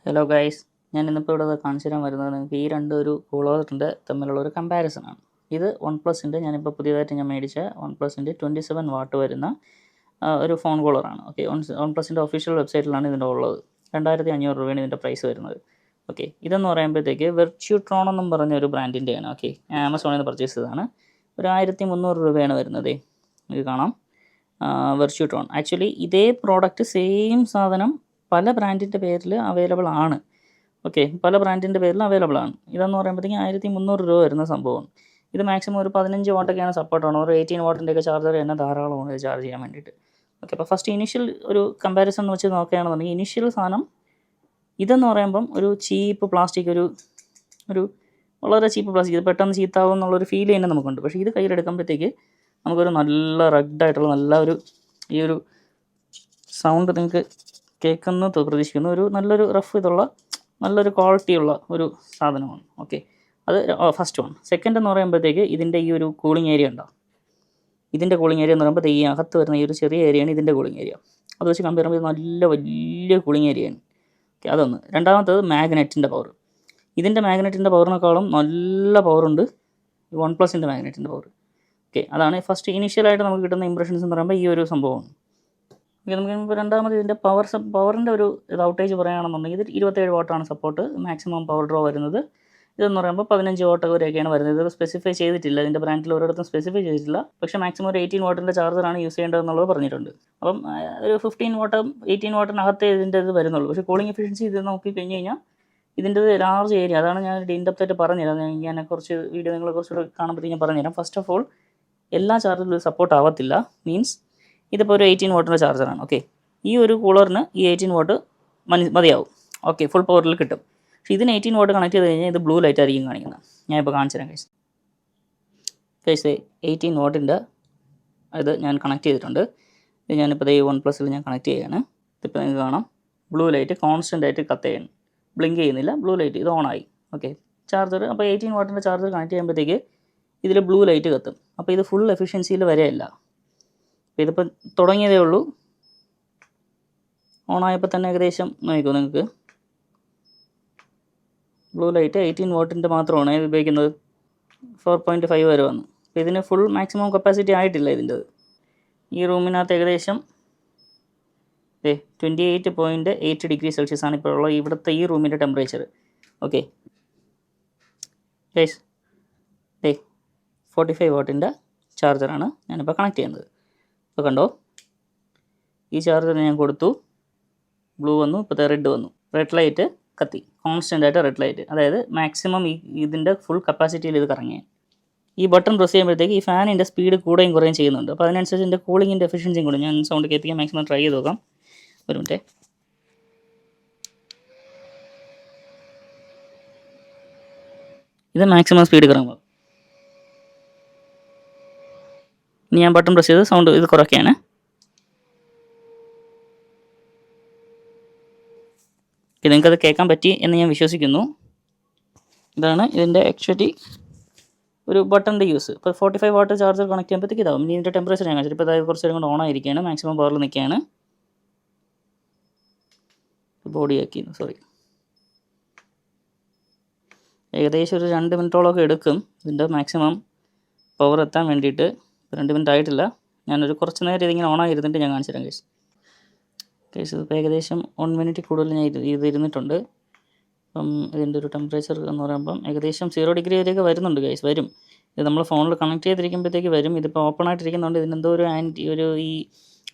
Hello guys, ഞാൻ ഇന്നിപ്പോൾ ഇവിടെ കാണിച്ചു തരാൻ വരുന്നത് നിങ്ങൾക്ക് ഈ ഒരു കൂളറിൻ്റെ തമ്മിലുള്ള ഒരു കമ്പാരിസൺ ആണ്. ഇത് OnePlusൻ്റെ ഞാനിപ്പോൾ പുതിയതായിട്ട് ഞാൻ മേടിച്ച OnePlusൻ്റെ 27 വാട്ട് വരുന്ന ഒരു ഫോൺ കൂളറാണ്. ഓക്കെ, OnePlusൻ്റെ ഒഫീഷ്യൽ വെബ്സൈറ്റിലാണ് ഇതിൻ്റെ ഉള്ളത്. 2500 രൂപയാണ് ഇതിൻ്റെ പ്രൈസ് വരുന്നത്. ഓക്കെ, ഇതെന്ന് പറയുമ്പോഴത്തേക്ക് വെർച്യൂട്രോൺ എന്നും പറഞ്ഞ ഒരു ബ്രാൻഡിൻ്റെയാണ്. ഓക്കെ, ഞാൻ ആമസോണിൽ നിന്ന് പർച്ചേസ് ചെയ്തതാണ്. ഒരു 1300 രൂപയാണ് വരുന്നത്. ഇത് കാണാം, വെർച്യൂട്രോൺ. ആക്ച്വലി ഇതേ പ്രോഡക്റ്റ് സെയിം സാധനം പല ബ്രാൻഡിൻ്റെ പേരിൽ അവൈലബിൾ ആണ്. ഓക്കെ, പല ബ്രാൻഡിൻ്റെ പേരിൽ അവൈലബിൾ ആണ്. ഇതെന്ന് പറയുമ്പോഴത്തേക്കും 1300 രൂപ വരുന്ന സംഭവമാണ്. ഇത് മാക്സിമം ഒരു 15 വാട്ടൊക്കെയാണ് സപ്പോർട്ടാണ്. ഒരു 18 വാട്ടിൻ്റെയൊക്കെ ചാർജർ തന്നെ ധാരാളമാണ് ഇത് ചാർജ് ചെയ്യാൻ വേണ്ടിയിട്ട്. ഓക്കെ, അപ്പോൾ ഫസ്റ്റ് ഇനിഷ്യൽ ഒരു കമ്പാരിസൺ എന്ന് വെച്ച് നോക്കുകയാണെന്നുണ്ടെങ്കിൽ ഇനിഷ്യൽ സാധനം ഇതെന്ന് പറയുമ്പം ഒരു ചീപ്പ് പ്ലാസ്റ്റിക്, ഒരു വളരെ ചീപ്പ് പ്ലാസ്റ്റിക്. ഇത് പെട്ടെന്ന് ചീത്താവും എന്നുള്ളൊരു ഫീൽ തന്നെ നമുക്കുണ്ട്. പക്ഷേ ഇത് കയ്യിലെടുക്കുമ്പോഴത്തേക്ക് നമുക്കൊരു നല്ല റഗ്ഡായിട്ടുള്ള നല്ല ഈ ഒരു സൗണ്ട് നിങ്ങൾക്ക് കേൾക്കുന്ന പ്രതീക്ഷിക്കുന്നു. നല്ലൊരു റഫ് ഇതുള്ള നല്ലൊരു ക്വാളിറ്റിയുള്ള ഒരു സാധനമാണ്. ഓക്കെ, അത് ഫസ്റ്റ് വൺ. സെക്കൻഡ് എന്ന് പറയുമ്പോഴത്തേക്ക് ഇതിൻ്റെ ഈ ഒരു കൂളിംഗ് ഏരിയ ഉണ്ടാവും. ഇതിൻ്റെ കൂളിംഗ് ഏരിയ എന്ന് പറയുമ്പോൾ ഈ അകത്ത് വരുന്ന ഈ ഒരു ചെറിയ ഏരിയയാണ് ഇതിൻ്റെ കൂളിംഗ് ഏരിയ. അത് വെച്ച് കമ്പയർ ചെയ്യുമ്പോൾ നല്ല വലിയ കൂളിംഗ് ഏരിയയാണ്. ഓക്കെ, അതൊന്ന്. രണ്ടാമത്തത് മാഗ്നറ്റിൻ്റെ പവർ. ഇതിൻ്റെ മാഗ്നറ്റിൻ്റെ പവറിനേക്കാളും നല്ല പവറുണ്ട് OnePlusൻ്റെ മാഗ്നറ്റിൻ്റെ പവർ. ഓക്കെ, അതാണ് ഫസ്റ്റ് ഇനീഷ്യലായിട്ട് നമുക്ക് കിട്ടുന്ന ഇംപ്രഷൻസ് എന്ന് പറയുമ്പോൾ ഈ ഒരു സംഭവമാണ്. നമുക്ക് രണ്ടാമത് ഇതിൻ്റെ പവറിൻ്റെ ഒരു ഔട്ടേജ് പറയുകയാണെന്നുണ്ടെങ്കിൽ ഇത് 27 വാട്ടാണ് സപ്പോർട്ട്, മാക്സിമം പവർ ഡ്രോ വരുന്നത്. ഇതെന്ന് പറയുമ്പോൾ 15 വാട്ട് വരെയൊക്കെയാണ് വരുന്നത്. ഇത് സ്പെസിഫൈ ചെയ്തിട്ടില്ല, ഇതിൻ്റെ ബ്രാൻഡിൽ ഒരിടത്തും സ്പെസിഫൈ ചെയ്തിട്ടില്ല. പക്ഷേ മാക്സിമം ഒരു 18 വാട്ടിൻ്റെ ചാർജറാണ് യൂസ് ചെയ്യേണ്ടതെന്നുള്ളത് പറഞ്ഞിട്ടുണ്ട്. അപ്പം ഒരു 15 വാട്ടും 18 വാട്ടിനകത്തേ ഇതിൻ്റെ ഇത് വരുന്നുള്ളൂ. പക്ഷേ കൂളിംഗ് എഫിഷ്യൻസി ഇത് നോക്കി കഴിഞ്ഞ് കഴിഞ്ഞാൽ ഇതിൻ്റെ ലാർജ് ഏരിയ, അതാണ് ഞാൻ ഇൻഡെപ്തായിട്ട് പറഞ്ഞുതരാം. ഞാൻ കുറച്ച് വീഡിയോ നിങ്ങൾ കുറച്ചുകൂടെ കാണുമ്പോഴത്തേക്ക് ഞാൻ പറഞ്ഞുതരാം. ഫസ്റ്റ് ഓഫ് ഓൾ, എല്ലാ ചാർജറിലും സപ്പോർട്ട് ആവത്തില്ല. മീൻസ് ഇതിപ്പോൾ ഒരു 18 വാട്ടിൻ്റെ ചാർജറാണ്. ഓക്കെ, ഈ ഒരു കൂളറിന് ഈ 18 വാട്ട് മതിയാവും. ഓക്കെ, ഫുൾ പവറിൽ കിട്ടും. പക്ഷേ ഇതിന് 18 വാട്ട് കണക്ട് ചെയ്ത് കഴിഞ്ഞാൽ ഇത് ബ്ലൂ ലൈറ്റ് ആയിരിക്കും കാണിക്കുന്നത്. ഞാൻ ഇപ്പോൾ കാണിച്ചു തരാം കൈസ്. 18 വാട്ടിൻ്റെ ഇത് ഞാൻ കണക്ട് ചെയ്തിട്ടുണ്ട്. ഇത് ഞാനിപ്പോൾ ഈ OnePlusൽ ഞാൻ കണക്ട് ചെയ്യുകയാണ്. ഇതിപ്പോൾ നിങ്ങൾക്ക് കാണാം, ബ്ലൂ ലൈറ്റ് കോൺസ്റ്റൻ്റ് ആയിട്ട് കത്തുകയാണ്, ബ്ലിങ്ക് ചെയ്യുന്നില്ല. ബ്ലൂ ലൈറ്റ് ഇത് ഓണായി. ഓക്കെ, ചാർജർ അപ്പോൾ 18 വാട്ടിൻ്റെ ചാർജർ കണക്ട് ചെയ്യുമ്പോഴത്തേക്ക് ഇതിൽ ബ്ലൂ ലൈറ്റ് കത്തും. അപ്പോൾ ഇത് ഫുൾ എഫിഷ്യൻസിയിൽ വരെയല്ല. അപ്പോൾ ഇതിപ്പോൾ തുടങ്ങിയതേ ഉള്ളൂ. ഓണായപ്പോൾ തന്നെ ഏകദേശം നോക്കിക്കോ നിങ്ങൾക്ക്, ബ്ലൂ ലൈറ്റ് 18 വാട്ടിൻ്റെ മാത്രമാണ് ഇത് ഉപയോഗിക്കുന്നത്. 4.5 വരെ വന്നു. അപ്പോൾ ഇതിന് ഫുൾ മാക്സിമം കപ്പാസിറ്റി ആയിട്ടില്ല ഇതിൻ്റെ. ഈ റൂമിനകത്ത് ഏകദേശം 28.8 ഡിഗ്രി സെൽഷ്യസ് ആണ് ഇപ്പോൾ ഉള്ള ഇവിടുത്തെ ഈ റൂമിൻ്റെ ടെമ്പറേച്ചർ. ഓക്കെ ഗൈസ്, 45 വാട്ടിൻ്റെ ചാർജറാണ് ഞാനിപ്പോൾ കണക്ട് ചെയ്യുന്നത്. ഇപ്പോൾ കണ്ടോ, ഈ ചാർജർ ഞാൻ കൊടുത്തു, ബ്ലൂ വന്നു, ഇപ്പോൾ റെഡ് വന്നു. റെഡ് ലൈറ്റ് കത്തി, കോൺസ്റ്റൻ്റ് ആയിട്ട് റെഡ് ലൈറ്റ്. അതായത് മാക്സിമം ഇതിൻ്റെ ഫുൾ കപ്പാസിറ്റിയിൽ ഇത് കറങ്ങിയ. ഈ ബട്ടൺ പ്രസ് ചെയ്യുമ്പോഴത്തേക്ക് ഈ ഫാനിൻ്റെ സ്പീഡ് കൂടുകയും കുറയും ചെയ്യുന്നുണ്ട്. അപ്പോൾ അതിനനുസരിച്ച് ഇതിൻ്റെ കൂളിങ്ങിൻ്റെ എഫിഷ്യൻസിയും കൂടും. ഞാൻ സൗണ്ട് കേൾപ്പിക്കാൻ മാക്സിമം ട്രൈ ചെയ്ത് നോക്കാം. ഒരു മിനിറ്റ്. ഇത് മാക്സിമം സ്പീഡ് കറങ്ങുമ്പോൾ ഇനി ഞാൻ ബട്ടൺ പ്രസ് ചെയ്ത് സൗണ്ട് ഇത് കുറയ്ക്കുകയാണ്. നിങ്ങൾക്കത് കേൾക്കാൻ പറ്റി എന്ന് ഞാൻ വിശ്വസിക്കുന്നു. ഇതാണ് ഇതിൻ്റെ ആക്ച്വലി ഒരു ബട്ടണിൻ്റെ യൂസ്. ഇപ്പോൾ 45 വാട്ട് ചാർജർ കണക്ട് ചെയ്യുമ്പോഴത്തേക്ക് ഇതാവും. ഇനി ഇതിൻ്റെ ടെമ്പറേച്ചർ ഞാൻ കാണിച്ചിട്ട് ഇപ്പോൾ അതായത് കുറച്ച് നേരം കൊണ്ട് ഓൺ ആയിരിക്കുകയാണ്, മാക്സിമം പവറിൽ നിൽക്കുകയാണ്. ബോഡി ആക്കി, സോറി, ഏകദേശം ഒരു 2 മിനിറ്റോളമൊക്കെ എടുക്കും ഇതിൻ്റെ മാക്സിമം പവർ എത്താൻ വേണ്ടിയിട്ട്. 2 മിനിറ്റ് ആയിട്ടില്ല. ഞാനൊരു കുറച്ച് നേരം ഇതിങ്ങനെ ഓൺ ആയിരുന്നിട്ട് ഞാൻ കാണിച്ചു തരാം കേസ്. ഇപ്പോൾ ഏകദേശം 1 മിനിറ്റ് കൂടുതൽ ഞാൻ ഇത് ഇരുന്നിട്ടുണ്ട്. അപ്പം ഇതിൻ്റെ ഒരു ടെമ്പറേച്ചർ എന്ന് പറയുമ്പം ഏകദേശം 0 ഡിഗ്രി വരെയൊക്കെ വരുന്നുണ്ട് ഗൈസ്, വരും. ഇത് നമ്മൾ ഫോണിൽ കണക്ട് ചെയ്തിരിക്കുമ്പോഴത്തേക്ക് വരും. ഇതിപ്പോൾ ഓപ്പൺ ആയിട്ടിരിക്കുന്നതുകൊണ്ട് ഇതിനെന്തോ ഒരു ഈ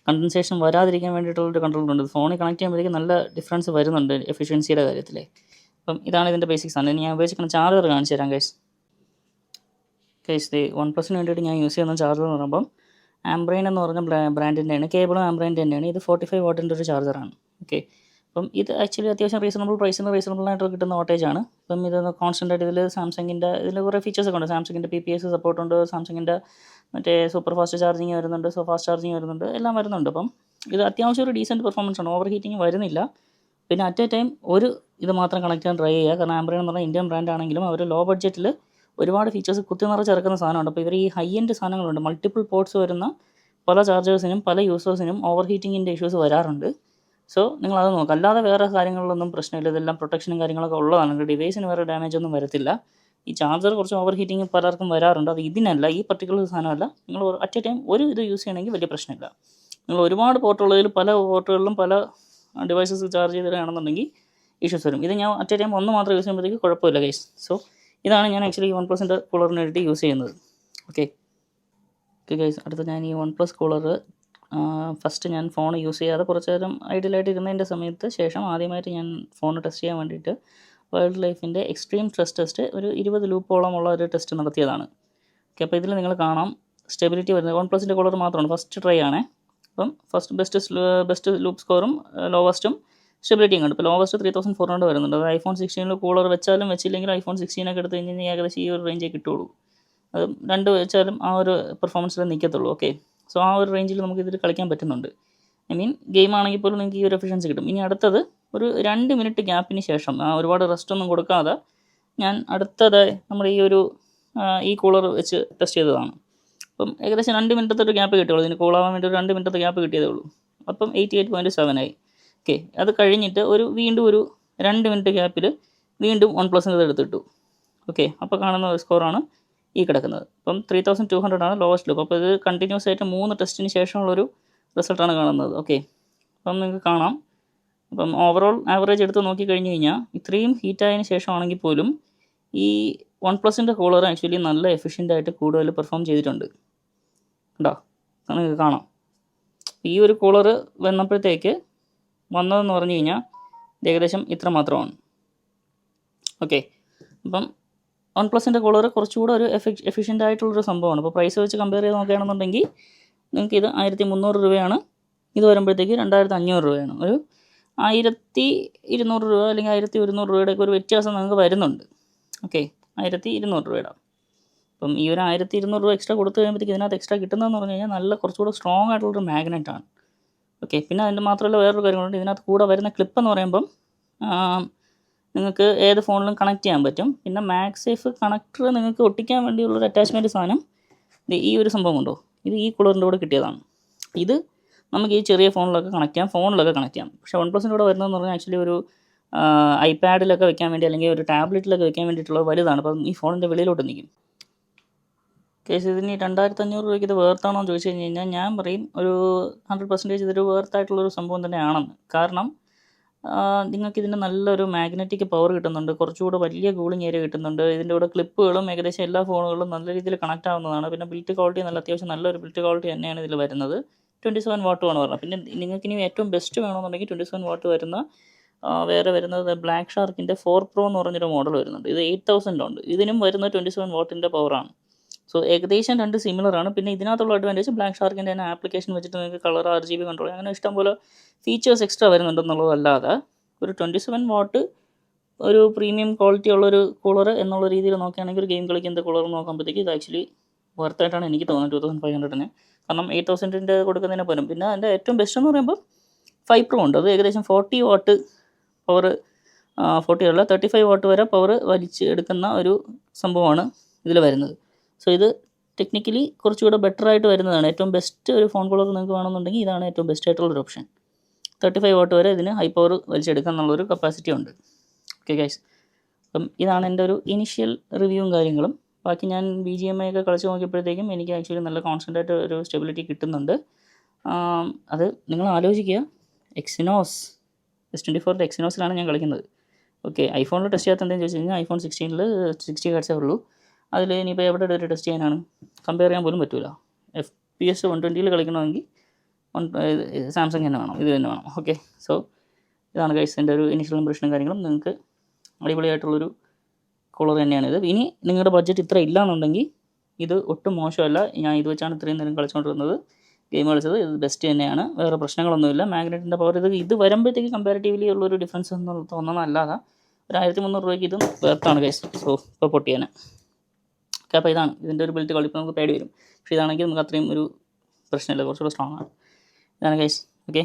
കണ്ടൻസേഷൻ വരാതിരിക്കാൻ വേണ്ടിയിട്ടുള്ളൊരു കൺട്രോൾ ഉണ്ട്. ഫോണിൽ കണക്ട് ചെയ്യുമ്പോഴത്തേക്ക് നല്ല ഡിഫറൻസ് വരുന്നുണ്ട് എഫിഷ്യൻസിയുടെ കാര്യത്തിൽ. അപ്പം ഇതാണ് ഇതിൻ്റെ ബേസിക്സ് ആണ്. ഞാൻ ഉപയോഗിച്ചിരിക്കുന്ന ചാർജർ കാണിച്ചു തരാം ഗൈസ്. OnePlusന് വേണ്ടിയിട്ട് ഞാൻ യൂസ് ചെയ്യുന്ന ചാർജർ എന്ന് പറയുമ്പം ആംബ്രെയിൻ എന്ന് പറഞ്ഞ ബ്രാൻഡിൻ്റെയാണ്. കേബിളും ആംബ്രെയിൻ്റെ തന്നെയാണ്. ഇത് 45 വാട്ടിൻ്റെ ഒരു ചാർജറാണ്. ഓക്കെ, അപ്പം ഇത് ആക്ച്വലി അത്യാവശ്യം റീസണബിൾ ആയിട്ട് കിട്ടുന്ന വോട്ടേജാണ്. അപ്പം ഇത് കോൺസ്റ്റൻ്റ് ആയിട്ട് ഇതിൽ സാംസങ്ങിൻ്റെ ഇതിൽ കുറേ ഫീച്ചേഴ്സൊക്കെ ഉണ്ട്. സാംസങ്ങിൻ്റെ PPS സപ്പോർട്ടുണ്ട്, സാംസങ്ങിൻ്റെ മറ്റേ സൂപ്പർ ഫാസ്റ്റ് ചാർജിങ് വരുന്നുണ്ട്, ഫാസ്റ്റ് ചാർജിങ് വരുന്നുണ്ട്, എല്ലാം വരുന്നുണ്ട്. അപ്പം ഇത് അത്യാവശ്യം ഒരു ഡീസൻറ്റ് പെർഫോമൻസ് ആണ്, ഓവർ ഹീറ്റിംഗ് വരുന്നില്ല. പിന്നെ അറ്റ് എ ടൈം ഇത് മാത്രം കണക്ട് ചെയ്യാൻ ട്രൈ ചെയ്യുക. കാരണം ആംബ്രെയിൻ എന്ന് പറഞ്ഞാൽ ഇന്ത്യൻ ബ്രാൻഡ് ആണെങ്കിലും അവർ ലോ ബഡ്ജറ്റിൽ ഒരുപാട് ഫീച്ചേഴ്സ് കുത്തി നിറച്ചിറക്കുന്ന സാധനമുണ്ട്. അപ്പോൾ ഇവർ ഈ ഹൈ എൻഡ് സാധനങ്ങളുണ്ട്, മൾട്ടിപ്പിൾ പോർട്സ് വരുന്ന പല ചാർജേഴ്സിനും പല യൂസേഴ്സിനും ഓവർ ഹീറ്റിങ്ങിൻ്റെ ഇഷ്യൂസ് വരാറുണ്ട്. സോ നിങ്ങളത് നോക്കുക. അല്ലാതെ വേറെ കാര്യങ്ങളിലൊന്നും പ്രശ്നമില്ല. ഇതെല്ലാം പ്രൊട്ടക്ഷനും കാര്യങ്ങളൊക്കെ ഉള്ളതാണ്. ഡിവൈസിന് വേറെ ഡാമേജ് ഒന്നും വരത്തില്ല. ഈ ചാർജർ കുറച്ച് ഓവർ ഹീറ്റിംഗ് പലർക്കും വരാറുണ്ട്. അത് ഇതിനല്ല, ഈ പർട്ടിക്കുലർ സാധനമല്ല. നിങ്ങൾ അറ്റ് എ ടൈം ഒരു ഇത് യൂസ് ചെയ്യണമെങ്കിൽ വലിയ പ്രശ്നമില്ല. നിങ്ങൾ ഒരുപാട് പോർട്ടുള്ളതിൽ പല പോർട്ടുകളിലും പല ഡിവൈസസ് ചാർജ് ചെയ്തിടുകയാണെന്നുണ്ടെങ്കിൽ ഇഷ്യൂസ് വരും. ഇത് ഞാൻ അറ്റ് എ ടൈം ഒന്ന് മാത്രം യൂസ് ചെയ്യുമ്പോഴത്തേക്ക് കുഴപ്പമില്ല ഗൈസ്. സോ ഇതാണ് ഞാൻ ആക്ച്വലി ഈ OnePlus കൂളറിന് വേണ്ടിയിട്ട് യൂസ് ചെയ്യുന്നത്. ഓക്കെ ഗൈസ്, അടുത്ത ഞാൻ ഈ OnePlus കൂളർ ഫസ്റ്റ് ഞാൻ ഫോൺ യൂസ് ചെയ്യാതെ കുറച്ച് നേരം ഐഡിയലായിട്ട് ഇരുന്നതിൻ്റെ സമയത്ത് ശേഷം ആദ്യമായിട്ട് ഞാൻ ഫോൺ ടെസ്റ്റ് ചെയ്യാൻ വേണ്ടിയിട്ട് വൈൽഡ് ലൈഫിൻ്റെ എക്സ്ട്രീം സ്ട്രെസ് ടെസ്റ്റ് ഒരു 20 ലൂപ്പോളമുള്ള ഒരു ടെസ്റ്റ് നടത്തിയതാണ്. ഓക്കെ, അപ്പോൾ ഇതിൽ നിങ്ങൾ കാണാം സ്റ്റെബിലിറ്റി വരുന്നത് OnePlus കൂളർ മാത്രമാണ്. ഫസ്റ്റ് ട്രൈ ആണ്. അപ്പം ബെസ്റ്റ് ലൂപ്പ് സ്കോറും ലോവസ്റ്റും സ്റ്റെബിലിറ്റിയും കണ്ടു. ഇപ്പോൾ ലോവസ്റ്റ് 3400 വരുന്നുണ്ട്. അത് iPhone 16 കൂളർ വെച്ചാലും വെച്ചില്ലെങ്കിലും iPhone 16 ഒക്കെ എടുത്ത് കഴിഞ്ഞാൽ ഏകദേശം ഈ ഒരു റേഞ്ചേ കിട്ടുള്ളൂ. അത് രണ്ട് വെച്ചാലും ആ ഒരു പെർഫോമൻസിൽ നിൽക്കത്തുള്ളൂ. ഓക്കെ, സോ ആ ഒരു റേഞ്ചിൽ നമുക്ക് ഇതിൽ കളിക്കാൻ പറ്റുന്നുണ്ട്. ഐ മീൻ ഗെയിം ആണെങ്കിൽ പോലും നിങ്ങൾക്ക് ഈ ഒരു എഫിഷ്യൻസി കിട്ടും. ഇനി അടുത്തത് ഒരു 2 മിനിറ്റ് ഗ്യാപ്പിന് ശേഷം ഒരുപാട് റെസ്റ്റ് ഒന്നും കൊടുക്കാതെ ഞാൻ അടുത്തത് നമ്മുടെ ഈ കൂളർ വെച്ച് ടെസ്റ്റ് ചെയ്തതാണ്. അപ്പം ഏകദേശം 2 മിനിറ്റത്തെ ഒരു ഗ്യാപ്പ് കിട്ടുള്ളൂ. ഇതിന് കൂളാവാൻ വേണ്ടി ഒരു 2 മിനിറ്റത്തെ ഗ്യാപ്പ് കിട്ടിയതേ ഉള്ളൂ. അപ്പം 88.7 ആയി. ഓക്കെ, അത് കഴിഞ്ഞിട്ട് വീണ്ടും ഒരു 2 മിനിറ്റ് ഗ്യാപ്പിൽ വീണ്ടും OnePlus എടുത്തിട്ടു. ഓക്കെ, അപ്പോൾ കാണുന്ന സ്കോറാണ് ഈ കിടക്കുന്നത്. അപ്പം 3200 ആണ് ലോവസ്റ്റ് ലൂപ്പ്. അപ്പോൾ ഇത് കണ്ടിന്യൂസ് ആയിട്ട് 3 ടെസ്റ്റിന് ശേഷമുള്ളൊരു റിസൾട്ടാണ് കാണുന്നത്. ഓക്കെ, അപ്പം നിങ്ങൾക്ക് കാണാം. അപ്പം ഓവറോൾ ആവറേജ് എടുത്ത് നോക്കിക്കഴിഞ്ഞ് കഴിഞ്ഞാൽ ഇത്രയും ഹീറ്റായതിന് ശേഷമാണെങ്കിൽ പോലും ഈ OnePlus കൂളർ ആക്ച്വലി നല്ല എഫിഷ്യൻ്റായിട്ട് കൂടുതൽ പെർഫോം ചെയ്തിട്ടുണ്ട്. ഉണ്ടോ, നിങ്ങൾക്ക് കാണാം. ഈ ഒരു കൂളർ വന്നതെന്ന് പറഞ്ഞു കഴിഞ്ഞാൽ ഏകദേശം ഇത്ര മാത്രമാണ്. ഓക്കെ, അപ്പം OnePlus കൂളർ കുറച്ചുകൂടെ ഒരു എഫിഷ്യൻ്റ് ആയിട്ടുള്ളൊരു സംഭവമാണ്. അപ്പോൾ പ്രൈസ് വെച്ച് കമ്പയർ ചെയ്ത് നോക്കുകയാണെന്നുണ്ടെങ്കിൽ നിങ്ങൾക്ക് ഇത് 1300 രൂപയാണ്. ഇത് വരുമ്പോഴത്തേക്ക് 2500 രൂപയാണ്. ഒരു 1200 രൂപ അല്ലെങ്കിൽ 1100 രൂപയുടെയൊക്കെ ഒരു വ്യത്യാസം നിങ്ങൾക്ക് വരുന്നുണ്ട്. ഓക്കെ, 1200 രൂപയുടെ. അപ്പം ഈ ഒരു 1200 രൂപ എക്സ്ട്രാ കൊടുത്തു കഴിയുമ്പോഴത്തേക്ക് ഇതിനകത്ത് എക്സ്ട്രാ കിട്ടുന്നതെന്ന് പറഞ്ഞു കഴിഞ്ഞാൽ നല്ല കുറച്ചുകൂടെ സ്ട്രോങ് ആയിട്ടുള്ളൊരു മാഗ്നറ്റാണ്. ഓക്കെ, പിന്നെ അതിൻ്റെ മാത്രമല്ല വേറൊരു കാര്യങ്ങളുണ്ട്. ഇതിനകത്ത് കൂടെ വരുന്ന ക്ലിപ്പ് എന്ന് പറയുമ്പം നിങ്ങൾക്ക് ഏത് ഫോണിലും കണക്ട് ചെയ്യാൻ പറ്റും. പിന്നെ മാഗ്സേഫ് കണക്ടർ നിങ്ങൾക്ക് ഒട്ടിക്കാൻ വേണ്ടിയുള്ളൊരു അറ്റാച്ച്മെൻറ്റ് സാധനം ഈ ഒരു സംഭവം ഉണ്ടോ, ഇത് ഈ കൂളറിൻ്റെ കൂടെ കിട്ടിയതാണ്. ഇത് നമുക്ക് ഈ ചെറിയ ഫോണിലൊക്കെ കണക്ട് ചെയ്യാം. പക്ഷേ OnePlus കൂടെ വരുന്നതെന്ന് പറഞ്ഞാൽ ആക്ച്വലി ഒരു ഐപാഡിലൊക്കെ വെക്കാൻ വേണ്ടി അല്ലെങ്കിൽ ഒരു ടാബ്ലറ്റിലൊക്കെ വെക്കാൻ വേണ്ടിയിട്ടുള്ളത് വലുതാണ്. അപ്പം ഈ ഫോണിൻ്റെ വെളിയിലോട്ട് നിൽക്കും. കേസ് ഇതിന് 2500 രൂപയ്ക്ക് ഇത് വേർത്താണോ എന്ന് ചോദിച്ചു കഴിഞ്ഞ് കഴിഞ്ഞാൽ ഞാൻ പറയും ഒരു 100% ഇതൊരു വേർത്തായിട്ടുള്ളൊരു സംഭവം തന്നെയാണെന്ന്. കാരണം നിങ്ങൾക്ക് ഇതിന് നല്ലൊരു മാഗ്നറ്റിക് പവർ കിട്ടുന്നുണ്ട്. കുറച്ചുകൂടെ വലിയ കൂളിംഗ് ഏരിയ കിട്ടുന്നുണ്ട്. ഇതിൻ്റെ കൂടെ ക്ലിപ്പുകളും ഏകദേശം എല്ലാ ഫോണുകളിലും നല്ല രീതിയിൽ കണക്റ്റ് ആവുന്നതാണ്. പിന്നെ ബിൽറ്റ് ക്വാളിറ്റി അത്യാവശ്യം നല്ലൊരു ബിൽറ്റ് ക്വാളിറ്റി തന്നെയാണ് ഇതിൽ വരുന്നത്. 27 വാട്ടുമാണ് പറഞ്ഞത്. പിന്നെ നിങ്ങൾക്ക് ഇനി ഏറ്റവും ബെസ്റ്റ് വേണമെന്നുണ്ടെങ്കിൽ 27 വാട്ട് വരുന്ന വേറെ വരുന്നത് ബ്ലാക്ക് ഷാർക്കിൻ്റെ 4 Pro എന്ന് പറഞ്ഞൊരു മോഡൽ വരുന്നുണ്ട്. ഇത് 8000 ഉണ്ട്. ഇതിനും വരുന്ന 27 വാട്ടിൻ്റെ പവറാണ്. സോ ഏകദേശം രണ്ട് സിമിലറാണ്. പിന്നെ ഇതിനകത്തുള്ള അഡ്വാൻറ്റേജ് ബ്ലാക്ക് ഷാർക്കിൻ്റെ തന്നെ ആപ്ലിക്കേഷൻ വെച്ചിട്ട് നിങ്ങൾക്ക് കളർ RGB കൺട്രോൾ അങ്ങനെ ഇഷ്ടംപോലെ ഫീച്ചേഴ്സ് എക്സ്ട്രാ വരുന്നുണ്ടെന്നുള്ളതല്ലാതെ ഒരു 27 വാട്ട് ഒരു പ്രീമിയം ക്വാളിറ്റി ഉള്ളൊരു കൂളർ എന്നുള്ള രീതിയിൽ നോക്കുകയാണെങ്കിൽ ഒരു ഗെയിം കളിക്കുന്ന കൂളർ നോക്കുമ്പോഴത്തേക്ക് ഇത് ആക്ച്വലി വർത്തായിട്ടാണ് എനിക്ക് തോന്നുന്നത് 2500 കാരണം 8000 കൊടുക്കുന്നതിനെ പോലും. പിന്നെ അതിൻ്റെ ഏറ്റവും ബെസ്റ്റ് എന്ന് പറയുമ്പോൾ 5 Pro ഉണ്ട്. അത് ഏകദേശം 40 വാട്ട് പവർ 40 അല്ല 35 വാട്ട് വരെ പവർ വലിച്ചെടുക്കുന്ന ഒരു സംഭവമാണ് ഇതിൽ വരുന്നത്. സോ ഇത് ടെക്നിക്കലി കുറച്ചുകൂടെ ബെറ്റർ ആയിട്ട് വരുന്നതാണ്. ഏറ്റവും ബെസ്റ്റ് ഒരു ഫോൺ കൂളർ നിങ്ങൾക്ക് വേണമെന്നുണ്ടെങ്കിൽ ഇതാണ് ഏറ്റവും ബെസ്റ്റ് ആയിട്ടുള്ളൊരു ഓപ്ഷൻ. 35 വാട്ട് വരെ ഇതിന് ഹൈ പവർ വലിച്ചെടുക്കുക എന്നുള്ളൊരു കപ്പാസിറ്റി ഉണ്ട്. ഓക്കെ ഗൈസ്, അപ്പം ഇതാണ് എൻ്റെ ഒരു ഇനിഷ്യൽ റിവ്യൂവും കാര്യങ്ങളും. ബാക്കി ഞാൻ BGMI ഒക്കെ കളിച്ച് നോക്കിയപ്പോഴത്തേക്കും എനിക്ക് ആക്ച്വലി നല്ല കോൺസ്റ്റൻ്റ് ആയിട്ട് ഒരു സ്റ്റെബിലിറ്റി കിട്ടുന്നുണ്ട്. അത് നിങ്ങൾ ആലോചിക്കുക, എക്സിനോസ് S24 എക്സിനോസിലാണ് ഞാൻ കളിക്കുന്നത്. ഓക്കെ, ഐഫോണിൽ ടെസ്റ്റ് ചെയ്യാത്ത എന്തെന്ന് ചോദിച്ചു കഴിഞ്ഞാൽ iPhone 16 60 Hz ഉള്ളൂ. അതിൽ ഇനിയിപ്പോൾ എവിടെ ഒരു ടെസ്റ്റ് ചെയ്യാനാണ്, കമ്പയർ ചെയ്യാൻ പോലും പറ്റില്ല. FPS 120 കളിക്കണമെങ്കിൽ സാംസങ് തന്നെ വേണം, ഇത് തന്നെ വേണം. ഓക്കെ, സോ ഇതാണ് ഗൈസ് എൻ്റെ ഒരു ഇനിഷ്യൽ ഇംപ്രഷനും കാര്യങ്ങളും. നിങ്ങൾക്ക് അടിപൊളിയായിട്ടുള്ളൊരു കൂളർ തന്നെയാണിത്. ഇനി നിങ്ങളുടെ ബഡ്ജറ്റ് ഇത്ര ഇല്ല എന്നുണ്ടെങ്കിൽ ഇത് ഒട്ടും മോശമല്ല. ഞാൻ ഇത് വെച്ചാണ് ഇത്രയും നേരം കളിച്ചുകൊണ്ടിരുന്നത്, ഗെയിം കളിച്ചത്. ഇത് ബെസ്റ്റ് തന്നെയാണ്, വേറെ പ്രശ്നങ്ങളൊന്നുമില്ല. മാഗ്നറ്റിൻ്റെ പവർ ഇത് വരുമ്പോഴത്തേക്ക് കമ്പാരിറ്റീവ്ലി ഉള്ളൊരു ഡിഫറൻസ് എന്ന് തോന്നുന്നതല്ലാതെ ഒരു 1300 രൂപയ്ക്ക് ഇത് വേർത്താണ് ഗൈസ്. സോ ഇപ്പോൾ പൊട്ടിയാണ്. ഓക്കെ, അപ്പോൾ ഇതാണ് ഇതിൻ്റെ ഒരു ബിൽറ്റ് ക്വാളിറ്റി. നമുക്ക് പേടി വരും, പക്ഷേ ഇതാണെങ്കിൽ നമുക്ക് അത്രയും ഒരു പ്രശ്നമില്ല, കുറച്ചുകൂടെ സ്ട്രോങ് ആണ്. ഇതാണ് ഗൈസ്. ഓക്കെ.